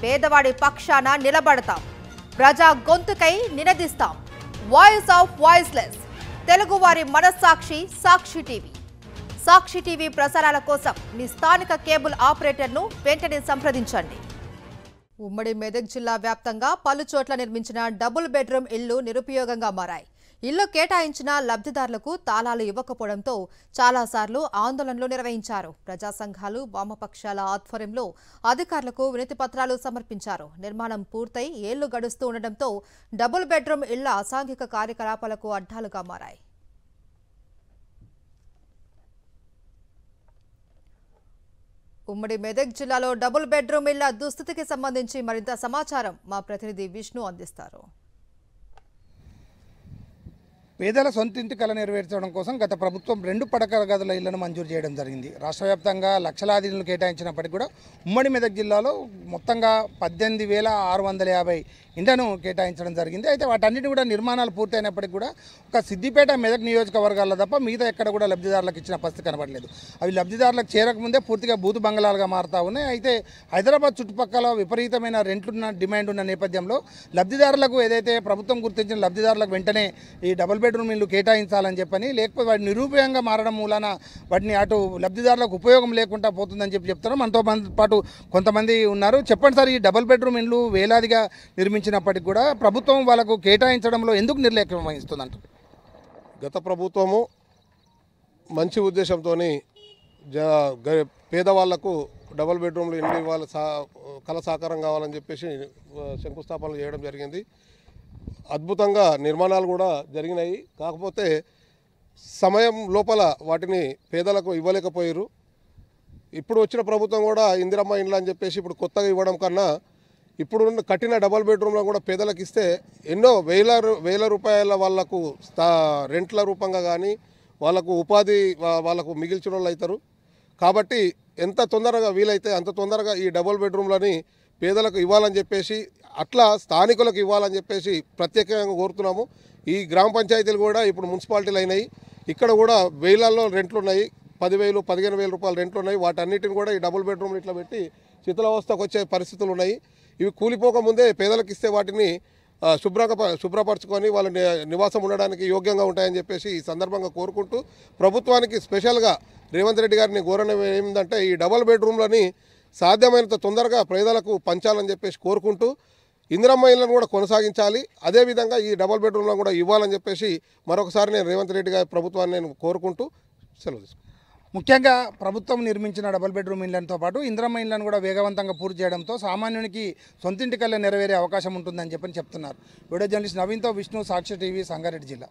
పేదవాడి పక్షాన నిలబడతాం, ప్రజా గొంతుకై నినదిస్తాం. వాయిస్ ఆఫ్ వాయిస్లెస్, తెలుగువారి మనస్సాక్షి సాక్షి టీవీ. సాక్షి టీవీ ప్రసారాల కోసం మీ స్థానిక కేబుల్ ఆపరేటర్ను వెంటనే సంప్రదించండి. ఉమ్మడి మెదక్ జిల్లా వ్యాప్తంగా పలు చోట్ల నిర్మించిన డబుల్ బెడ్రూమ్ ఇళ్లు నిరుపయోగంగా మారాయి. ఇల్లు కేటాయించిన లబ్ధిదారులకు తాళాలు ఇవ్వకపోవడంతో చాలాసార్లు ఆందోళనలు నిర్వహించారు. ప్రజా సంఘాలు, వామపక్షాల ఆధ్వర్యంలో అధికారులకు వినతి పత్రాలు సమర్పించారు. నిర్మాణం పూర్తయి ఏళ్లు గడుస్తూ ఉండడంతో డబుల్ బెడ్రూమ్ ఇళ్ల అసాంఘిక కార్యకలాపాలకు అడ్డాలుగా మారాయి. ఉమ్మడి మెదక్ జిల్లాలో డబుల్ బెడ్రూమ్ ఇళ్ల దుస్థితికి సంబంధించి మరింత సమాచారం మా ప్రతినిధి విష్ణు అందిస్తారు. పేదల సొంత ఇంటి కల నెరవేర్చడం కోసం గత ప్రభుత్వం 2 పడకల గదుల ఇళ్లను మంజూరు చేయడం జరిగింది. రాష్ట్ర వ్యాప్తంగా లక్షలాది ఇళ్లను కేటాయించినప్పటికీ కూడా ఉమ్మడి మెదక్ జిల్లాలో మొత్తంగా 18,650 ఇండ్లను కేటాయించడం జరిగింది. అయితే వాటన్నిటి కూడా నిర్మాణాలు పూర్తయినప్పటికీ కూడా ఒక సిద్దిపేట మెదక్ నియోజకవర్గాల్లో తప్ప మిగతా ఎక్కడ కూడా లబ్ధిదారులకు ఇచ్చిన పరిస్థితి కనబడలేదు. అవి లబ్ధిదారులకు చేరకముందే పూర్తిగా బూతు బంగళాలుగా మారుతూ ఉన్నాయి. అయితే హైదరాబాద్ చుట్టుపక్కల విపరీతమైన రెంట్లున్న డిమాండ్ ఉన్న నేపథ్యంలో లబ్ధిదారులకు ఏదైతే ప్రభుత్వం గుర్తించిన లబ్ధిదారులకు వెంటనే ఈ డబుల్ బెడ్రూమ్ ఇల్లు కేటాయించాలని చెప్పని, లేకపోతే వాటి నిరుపయోగంగా మారడం మూలన వాటిని అటు లబ్ధిదారులకు ఉపయోగం లేకుండా పోతుందని చెప్తారు. మనతో పాటు కొంతమంది ఉన్నారు. చెప్పండి సార్, ఈ డబుల్ బెడ్రూమ్ ఇల్లు వేలాదిగా నిర్మించినప్పటికీ కూడా ప్రభుత్వం వాళ్ళకు కేటాయించడంలో ఎందుకు నిర్లక్ష్యం వహిస్తుందంట? గత ప్రభుత్వము మంచి ఉద్దేశంతో పేదవాళ్లకు డబుల్ బెడ్రూమ్లు ఇల్లు ఇవ్వాలి, కళ సాకారం కావాలని చెప్పేసి శంకుస్థాపనలు చేయడం జరిగింది. అద్భుతంగా నిర్మాణాలు కూడా జరిగినాయి. కాకపోతే సమయం లోపల వాటిని పేదలకు ఇవ్వలేకపోయారు. ఇప్పుడు వచ్చిన ప్రభుత్వం కూడా ఇందిరమ్మ ఇండ్లు అని చెప్పేసి ఇప్పుడు కొత్తగా ఇవ్వడం కన్నా ఇప్పుడు కట్టిన డబుల్ బెడ్రూమ్లో కూడా పేదలకు ఇస్తే ఎన్నో వేల రూపాయల వాళ్లకు రెంట్ల రూపంగా కానీ వాళ్ళకు ఉపాధి వాళ్ళకు మిగిల్చిన వాళ్ళు అవుతారు. కాబట్టి ఎంత తొందరగా వీలైతే అంత తొందరగా ఈ డబుల్ బెడ్రూమ్లని పేదలకు ఇవ్వాలని చెప్పేసి, అట్లా స్థానికులకు ఇవ్వాలని చెప్పేసి ప్రత్యేకంగా కోరుతున్నాము. ఈ గ్రామ పంచాయతీలు కూడా ఇప్పుడు మున్సిపాలిటీలు అయినాయి. ఇక్కడ కూడా వేలల్లో రెంట్లు ఉన్నాయి, 10,000, 15,000 రూపాయల రెంట్లు ఉన్నాయి. వాటన్నిటిని కూడా ఈ డబుల్ బెడ్రూమ్లు ఇట్లా పెట్టి శిథిలావస్థకు వచ్చే పరిస్థితులు ఉన్నాయి. ఇవి కూలిపోకముందే పేదలకు ఇస్తే వాటిని శుభ్రపరచుకొని వాళ్ళ నివాసం ఉండడానికి యోగ్యంగా ఉంటాయని చెప్పేసి ఈ సందర్భంగా కోరుకుంటూ, ప్రభుత్వానికి స్పెషల్గా రేవంత్ రెడ్డి గారిని కోరడం ఏమిటంటే ఈ డబుల్ బెడ్రూమ్లని సాధ్యమైనంత తొందరగా పేదలకు పంచాలని చెప్పేసి కోరుకుంటూ, ఇందిరమ్మ ఇళ్లను కూడా కొనసాగించాలి, అదేవిధంగా ఈ డబుల్ బెడ్రూమ్లను కూడా ఇవ్వాలని చెప్పేసి మరొకసారి నేను రేవంత్ రెడ్డి గారి ప్రభుత్వాన్ని నేను కోరుకుంటూ సెలవు తీసుకుంటాను. ముఖ్యంగా ప్రభుత్వం నిర్మించిన డబుల్ బెడ్రూమ్ ఇళ్లతో పాటు ఇందిరమ్మ ఇళ్లను కూడా వేగవంతంగా పూర్తి చేయడంతో సామాన్యునికి సొంతింటి కల్లా నెరవేరే అవకాశం ఉంటుందని చెప్తున్నారు. వీడియో జర్నలిస్ట్ నవీన్తో విష్ణు, సాక్షి టీవీ, సంగారెడ్డి జిల్లా.